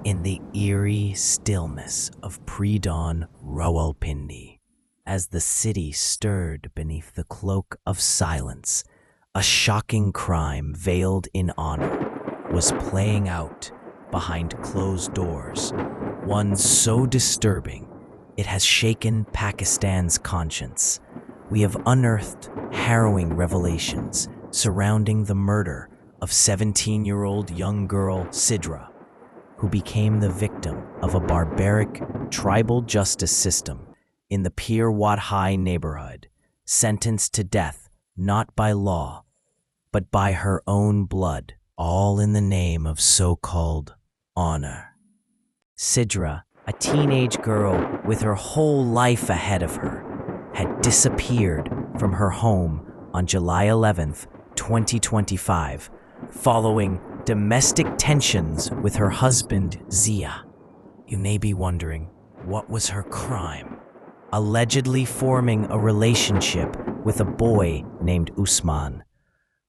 in the eerie stillness of pre-dawn Rawalpindi. As the city stirred beneath the cloak of silence, a shocking crime veiled in honor was playing out behind closed doors, one so disturbing it has shaken Pakistan's conscience. We have unearthed harrowing revelations surrounding the murder of 17-year-old young girl Sidra, who became the victim of a barbaric tribal justice system in the Pir Wadhai neighborhood, sentenced to death not by law, but by her own blood, all in the name of so-called honor. Sidra, a teenage girl with her whole life ahead of her, had disappeared from her home on July 11th, 2025, following domestic tensions with her husband, Zia. You may be wondering, what was her crime? Allegedly forming a relationship with a boy named Usman.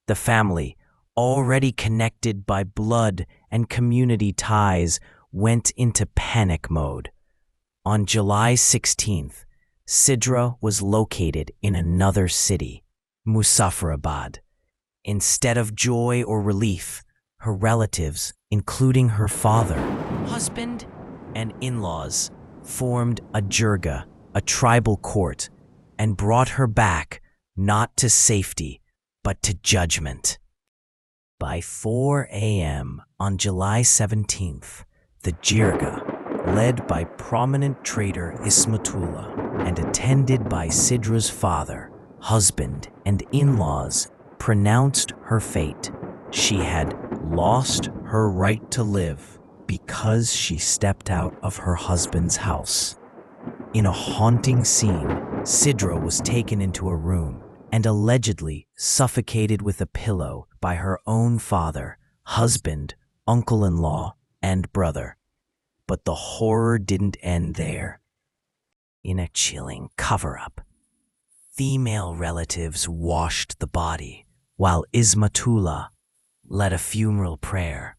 The family, already connected by blood and community ties, went into panic mode. On July 16th, Sidra was located in another city, Muzaffarabad. Instead of joy or relief, her relatives, including her father, husband, and in-laws, formed a jirga, a tribal court, and brought her back not to safety, but to judgment. By 4 a.m. on July 17th, the jirga, led by prominent trader Ismatullah and attended by Sidra's father, husband, and in-laws, pronounced her fate. She had lost her right to live because she stepped out of her husband's house. In a haunting scene, Sidra was taken into a room and allegedly suffocated with a pillow by her own father, husband, uncle-in-law, and brother. But the horror didn't end there. In a chilling cover-up, female relatives washed the body, while Ismatullah led a funeral prayer,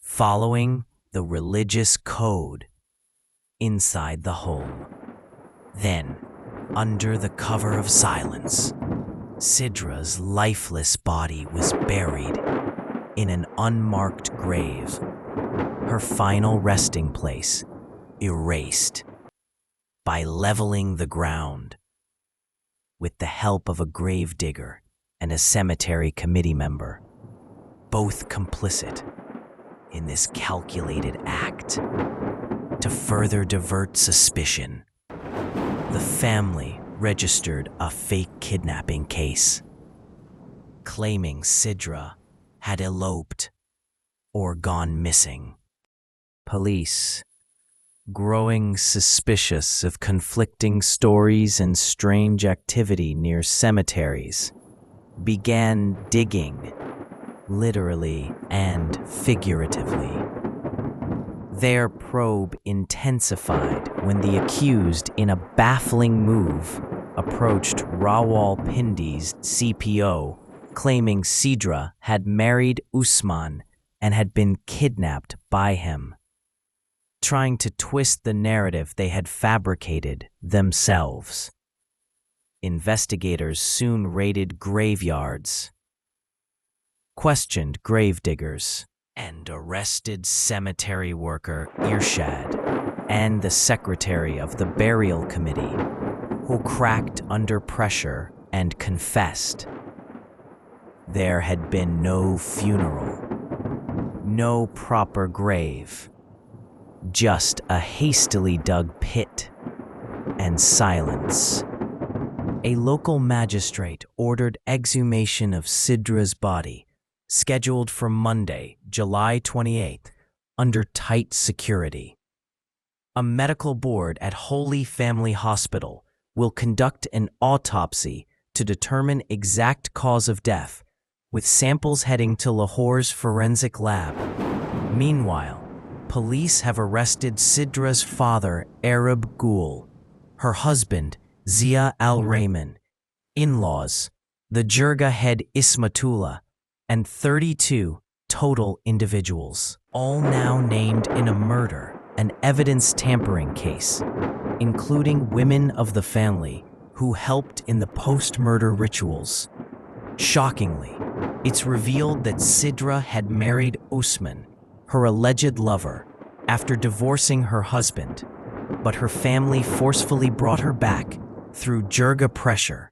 following the religious code inside the home. Then, under the cover of silence, Sidra's lifeless body was buried in an unmarked grave, her final resting place erased by leveling the ground. With the help of a gravedigger and a cemetery committee member, both complicit in this calculated act to further divert suspicion, the family registered a fake kidnapping case, claiming Sidra had eloped or gone missing. Police, growing suspicious of conflicting stories and strange activity near cemeteries, began digging, literally and figuratively. Their probe intensified when the accused, in a baffling move, approached Rawalpindi's CPO, claiming Sidra had married Usman and had been kidnapped by him, trying to twist the narrative they had fabricated themselves. Investigators soon raided graveyards, questioned gravediggers, and arrested cemetery worker Irshad and the secretary of the burial committee, who cracked under pressure and confessed. There had been no funeral, no proper grave, just a hastily dug pit and silence. A local magistrate ordered exhumation of Sidra's body, scheduled for Monday, July 28th, under tight security. A medical board at Holy Family Hospital will conduct an autopsy to determine exact cause of death, with samples heading to Lahore's forensic lab. Meanwhile, police have arrested Sidra's father, Arab Gul, her husband, Zia al-Rahman, in-laws, the jirga head Ismatullah, and 32 total individuals, all now named in a murder and evidence tampering case, including women of the family who helped in the post-murder rituals. Shockingly, it's revealed that Sidra had married Usman, her alleged lover, after divorcing her husband, but her family forcefully brought her back through Jirga pressure,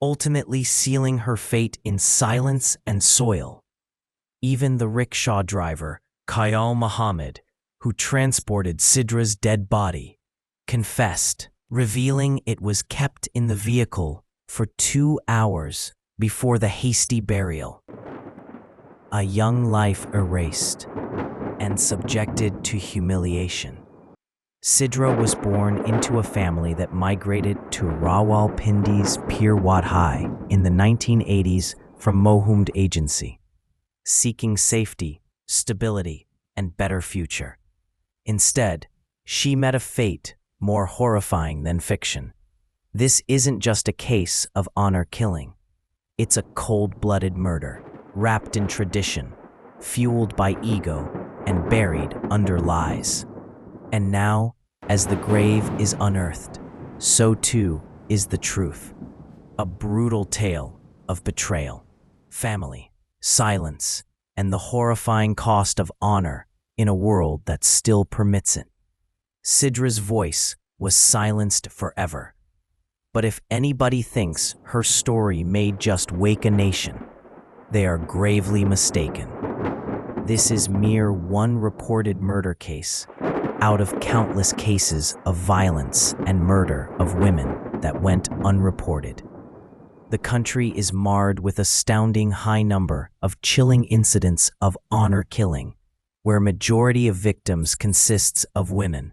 ultimately sealing her fate in silence and soil. Even the rickshaw driver, Kayal Muhammad, who transported Sidra's dead body, confessed, revealing it was kept in the vehicle for 2 hours before the hasty burial. A young life erased and subjected to humiliation. Sidra was born into a family that migrated to Rawalpindi's Pir Wat High in the 1980s from Mohumd Agency, seeking safety, stability, and better future. Instead, she met a fate more horrifying than fiction. This isn't just a case of honor killing. It's a cold-blooded murder, wrapped in tradition, fueled by ego, and buried under lies. And now, as the grave is unearthed, so too is the truth. A brutal tale of betrayal, family, silence, and the horrifying cost of honor in a world that still permits it. Sidra's voice was silenced forever. But if anybody thinks her story may just wake a nation, they are gravely mistaken. This is mere one reported murder case out of countless cases of violence and murder of women that went unreported. The country is marred with astounding high number of chilling incidents of honor killing, where majority of victims consists of women.